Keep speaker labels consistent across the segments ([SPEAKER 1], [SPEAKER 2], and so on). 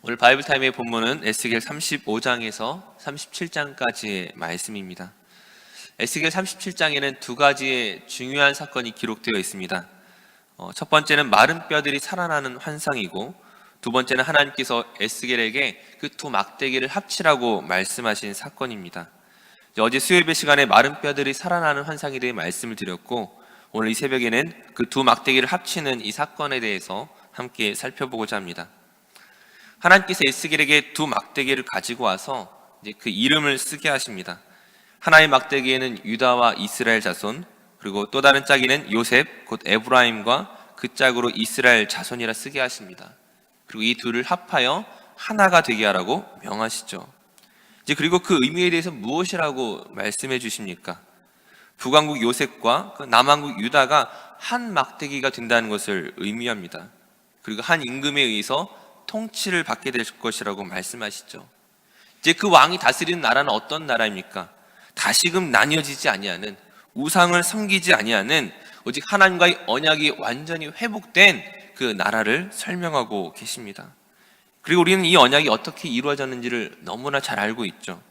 [SPEAKER 1] 오늘 바이블 타임의 본문은 에스겔 35장에서 37장까지의 말씀입니다. 에스겔 37장에는 두 가지의 중요한 사건이 기록되어 있습니다. 첫 번째는 마른 뼈들이 살아나는 환상이고, 두 번째는 하나님께서 에스겔에게 그 두 막대기를 합치라고 말씀하신 사건입니다. 어제 수요예배 시간에 마른 뼈들이 살아나는 환상에 대해 말씀을 드렸고, 오늘 이 새벽에는 그 두 막대기를 합치는 이 사건에 대해서 함께 살펴보고자 합니다. 하나님께서 에스겔에게 두 막대기를 가지고 와서 이제 그 이름을 쓰게 하십니다. 하나의 막대기에는 유다와 이스라엘 자손, 그리고 또 다른 짝에는 요셉 곧 에브라임과 그 짝으로 이스라엘 자손이라 쓰게 하십니다. 그리고 이 둘을 합하여 하나가 되게 하라고 명하시죠. 이제 그리고 그 의미에 대해서 무엇이라고 말씀해 주십니까? 북왕국 요셉과 그 남왕국 유다가 한 막대기가 된다는 것을 의미합니다. 그리고 한 임금에 의해서 통치를 받게 될 것이라고 말씀하시죠. 이제 그 왕이 다스리는 나라는 어떤 나라입니까? 다시금 나뉘어지지 아니하는, 우상을 섬기지 아니하는, 오직 하나님과의 언약이 완전히 회복된 그 나라를 설명하고 계십니다. 그리고 우리는 이 언약이 어떻게 이루어졌는지를 너무나 잘 알고 있죠.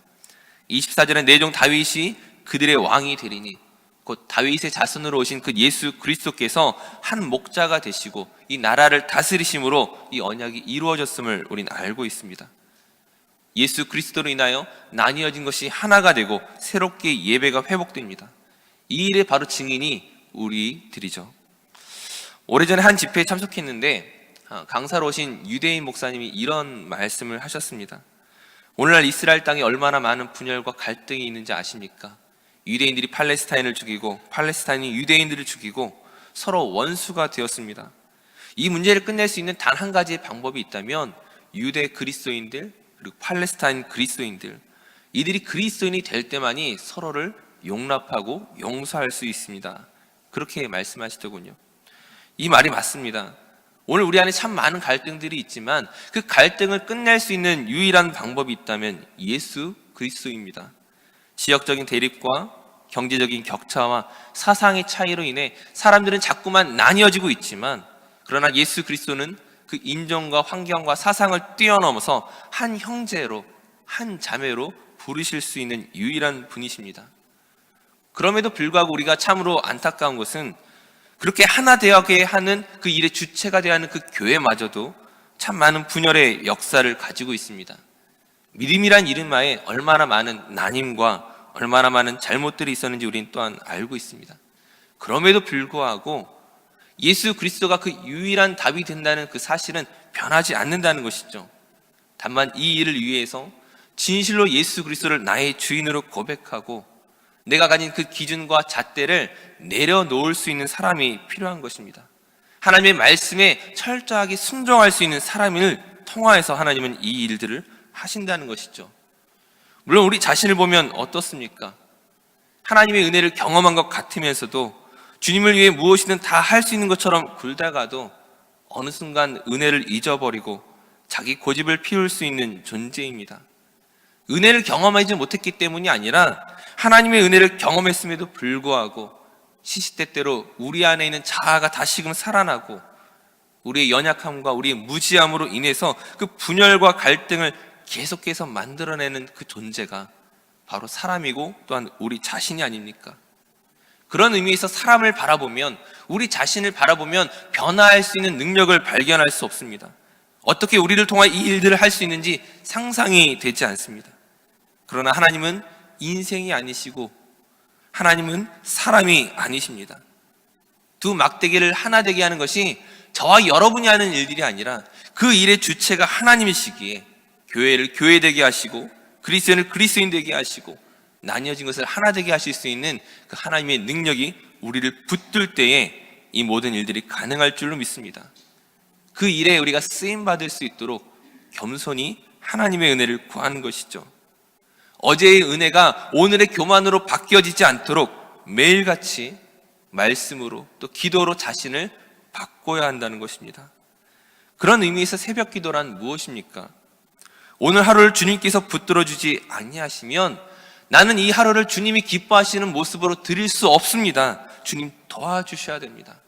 [SPEAKER 1] 24절에 내 종 다윗이 그들의 왕이 되리니, 곧 다윗의 자손으로 오신 그 예수 그리스도께서 한 목자가 되시고 이 나라를 다스리심으로 이 언약이 이루어졌음을 우리는 알고 있습니다. 예수 그리스도로 인하여 나뉘어진 것이 하나가 되고 새롭게 예배가 회복됩니다. 이 일의 바로 증인이 우리들이죠. 오래전에 한 집회에 참석했는데 강사로 오신 유대인 목사님이 이런 말씀을 하셨습니다. 오늘날 이스라엘 땅에 얼마나 많은 분열과 갈등이 있는지 아십니까? 유대인들이 팔레스타인을 죽이고 팔레스타인이 유대인들을 죽이고 서로 원수가 되었습니다. 이 문제를 끝낼 수 있는 단 한 가지의 방법이 있다면 유대 그리스도인들 그리고 팔레스타인 그리스도인들, 이들이 그리스도인이 될 때만이 서로를 용납하고 용서할 수 있습니다. 그렇게 말씀하시더군요. 이 말이 맞습니다. 오늘 우리 안에 참 많은 갈등들이 있지만 그 갈등을 끝낼 수 있는 유일한 방법이 있다면 예수 그리스도입니다. 지역적인 대립과 경제적인 격차와 사상의 차이로 인해 사람들은 자꾸만 나뉘어지고 있지만, 그러나 예수 그리스도는 그 인종과 환경과 사상을 뛰어넘어서 한 형제로, 한 자매로 부르실 수 있는 유일한 분이십니다. 그럼에도 불구하고 우리가 참으로 안타까운 것은 그렇게 하나 되게 하는 그 일의 주체가 되어 하는 그 교회마저도 참 많은 분열의 역사를 가지고 있습니다. 믿음이란 이름하에 얼마나 많은 나님과 얼마나 많은 잘못들이 있었는지 우리는 또한 알고 있습니다. 그럼에도 불구하고 예수 그리스도가 그 유일한 답이 된다는 그 사실은 변하지 않는다는 것이죠. 다만 이 일을 위해서 진실로 예수 그리스도를 나의 주인으로 고백하고 내가 가진 그 기준과 잣대를 내려놓을 수 있는 사람이 필요한 것입니다. 하나님의 말씀에 철저하게 순종할 수 있는 사람을 통하여서 하나님은 이 일들을 하신다는 것이죠. 물론 우리 자신을 보면 어떻습니까? 하나님의 은혜를 경험한 것 같으면서도 주님을 위해 무엇이든 다 할 수 있는 것처럼 굴다가도 어느 순간 은혜를 잊어버리고 자기 고집을 피울 수 있는 존재입니다. 은혜를 경험하지 못했기 때문이 아니라 하나님의 은혜를 경험했음에도 불구하고 시시때때로 우리 안에 있는 자아가 다시금 살아나고 우리의 연약함과 우리의 무지함으로 인해서 그 분열과 갈등을 계속해서 만들어내는 그 존재가 바로 사람이고 또한 우리 자신이 아닙니까? 그런 의미에서 사람을 바라보면, 우리 자신을 바라보면 변화할 수 있는 능력을 발견할 수 없습니다. 어떻게 우리를 통해 이 일들을 할 수 있는지 상상이 되지 않습니다. 그러나 하나님은 인생이 아니시고 하나님은 사람이 아니십니다. 두 막대기를 하나 되게 하는 것이 저와 여러분이 하는 일들이 아니라 그 일의 주체가 하나님이시기에 교회를 교회되게 하시고 그리스도인을 그리스도인 되게 하시고 나뉘어진 것을 하나 되게 하실 수 있는 그 하나님의 능력이 우리를 붙들 때에 이 모든 일들이 가능할 줄로 믿습니다. 그 일에 우리가 쓰임받을 수 있도록 겸손히 하나님의 은혜를 구하는 것이죠. 어제의 은혜가 오늘의 교만으로 바뀌어지지 않도록 매일같이 말씀으로 또 기도로 자신을 바꿔야 한다는 것입니다. 그런 의미에서 새벽 기도란 무엇입니까? 오늘 하루를 주님께서 붙들어주지 아니하시면 나는 이 하루를 주님이 기뻐하시는 모습으로 드릴 수 없습니다. 주님 도와주셔야 됩니다.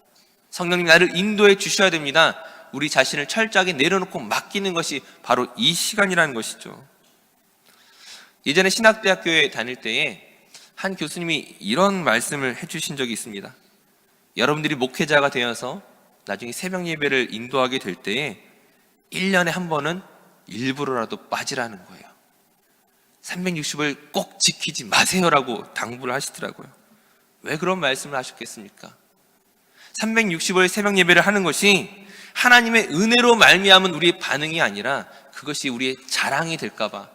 [SPEAKER 1] 성령님 나를 인도해 주셔야 됩니다. 우리 자신을 철저하게 내려놓고 맡기는 것이 바로 이 시간이라는 것이죠. 예전에 신학대학교에 다닐 때에 한 교수님이 이런 말씀을 해주신 적이 있습니다. 여러분들이 목회자가 되어서 나중에 새벽 예배를 인도하게 될 때에 1년에 한 번은 일부러라도 빠지라는 거예요. 360을 꼭 지키지 마세요라고 당부를 하시더라고요. 왜 그런 말씀을 하셨겠습니까? 360을 새벽 예배를 하는 것이 하나님의 은혜로 말미암은 우리의 반응이 아니라 그것이 우리의 자랑이 될까 봐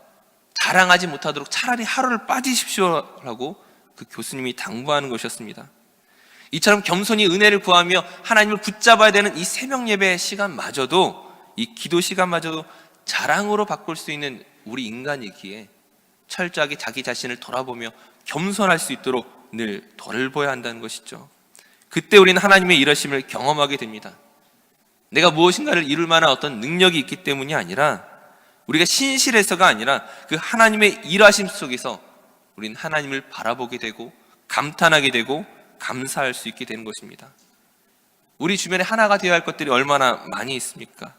[SPEAKER 1] 자랑하지 못하도록 차라리 하루를 빠지십시오라고 그 교수님이 당부하는 것이었습니다. 이처럼 겸손히 은혜를 구하며 하나님을 붙잡아야 되는 이 새벽 예배 시간마저도, 이 기도 시간마저도 자랑으로 바꿀 수 있는 우리 인간이기에 철저하게 자기 자신을 돌아보며 겸손할 수 있도록 늘 돌보아야 한다는 것이죠. 그때 우리는 하나님의 일하심을 경험하게 됩니다. 내가 무엇인가를 이룰 만한 어떤 능력이 있기 때문이 아니라, 우리가 신실해서가 아니라 그 하나님의 일하심 속에서 우리는 하나님을 바라보게 되고 감탄하게 되고 감사할 수 있게 되는 것입니다. 우리 주변에 하나가 되어야 할 것들이 얼마나 많이 있습니까?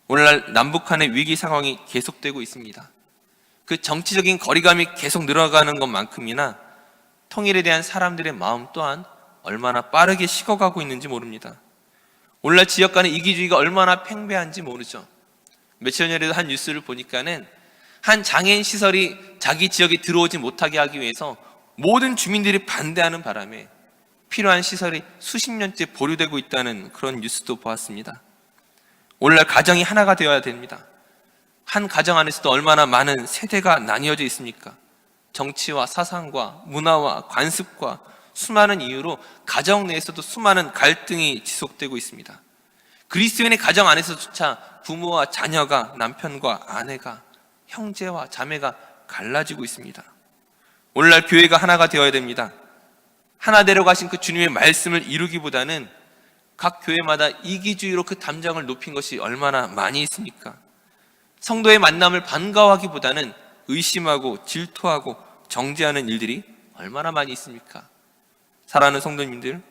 [SPEAKER 1] 오늘날 남북한의 위기 상황이 계속되고 있습니다. 그 정치적인 거리감이 계속 늘어가는 것만큼이나 통일에 대한 사람들의 마음 또한 얼마나 빠르게 식어가고 있는지 모릅니다. 오늘날 지역 간의 이기주의가 얼마나 팽배한지 모르죠. 며칠 전에도 한 뉴스를 보니까는 한 장애인 시설이 자기 지역에 들어오지 못하게 하기 위해서 모든 주민들이 반대하는 바람에 필요한 시설이 수십 년째 보류되고 있다는 그런 뉴스도 보았습니다. 오늘날 가정이 하나가 되어야 됩니다. 한 가정 안에서도 얼마나 많은 세대가 나뉘어져 있습니까? 정치와 사상과 문화와 관습과 수많은 이유로 가정 내에서도 수많은 갈등이 지속되고 있습니다. 그리스도인의 가정 안에서조차 부모와 자녀가, 남편과 아내가, 형제와 자매가 갈라지고 있습니다. 오늘날 교회가 하나가 되어야 됩니다. 하나 되려 가신 그 주님의 말씀을 이루기보다는 각 교회마다 이기주의로 그 담장을 높인 것이 얼마나 많이 있습니까? 성도의 만남을 반가워하기보다는 의심하고 질투하고 정죄하는 일들이 얼마나 많이 있습니까? 사랑하는 성도님들,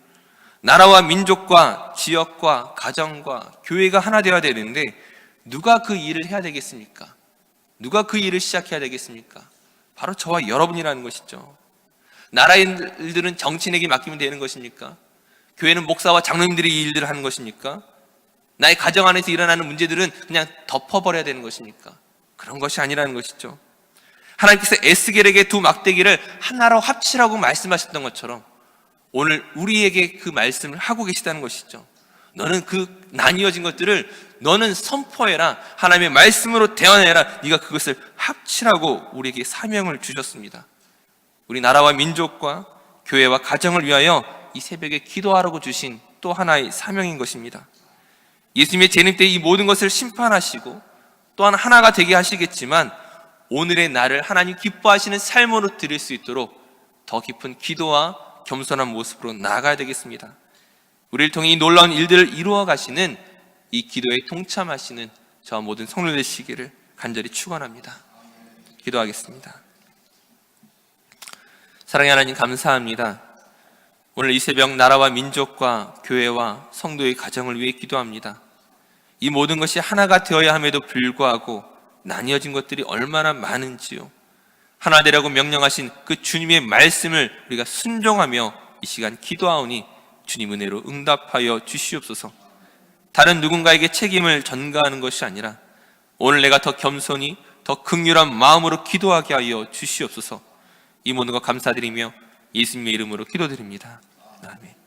[SPEAKER 1] 나라와 민족과 지역과 가정과 교회가 하나 되어야 되는데 누가 그 일을 해야 되겠습니까? 누가 그 일을 시작해야 되겠습니까? 바로 저와 여러분이라는 것이죠. 나라의 일들은 정치인에게 맡기면 되는 것입니까? 교회는 목사와 장로님들이 이 일들을 하는 것입니까? 나의 가정 안에서 일어나는 문제들은 그냥 덮어버려야 되는 것입니까? 그런 것이 아니라는 것이죠. 하나님께서 에스겔에게 두 막대기를 하나로 합치라고 말씀하셨던 것처럼 오늘 우리에게 그 말씀을 하고 계시다는 것이죠. 너는 그 나뉘어진 것들을 너는 선포해라. 하나님의 말씀으로 대언해라. 네가 그것을 합치라고 우리에게 사명을 주셨습니다. 우리 나라와 민족과 교회와 가정을 위하여 이 새벽에 기도하라고 주신 또 하나의 사명인 것입니다. 예수님의 재림 때 이 모든 것을 심판하시고 또한 하나가 되게 하시겠지만 오늘의 나를 하나님 기뻐하시는 삶으로 드릴 수 있도록 더 깊은 기도와 겸손한 모습으로 나아가야 되겠습니다. 우리를 통해 이 놀라운 일들을 이루어 가시는 이 기도에 동참하시는 저와 모든 성도 되시기를 간절히 축원합니다. 기도하겠습니다. 사랑의 하나님, 감사합니다. 오늘 이 새벽 나라와 민족과 교회와 성도의 가정을 위해 기도합니다. 이 모든 것이 하나가 되어야 함에도 불구하고 나뉘어진 것들이 얼마나 많은지요. 하나 되라고 명령하신 그 주님의 말씀을 우리가 순종하며 이 시간 기도하오니 주님 은혜로 응답하여 주시옵소서. 다른 누군가에게 책임을 전가하는 것이 아니라 오늘 내가 더 겸손히 더 긍휼한 마음으로 기도하게 하여 주시옵소서. 이 모든 것 감사드리며 예수님의 이름으로 기도드립니다. 아멘.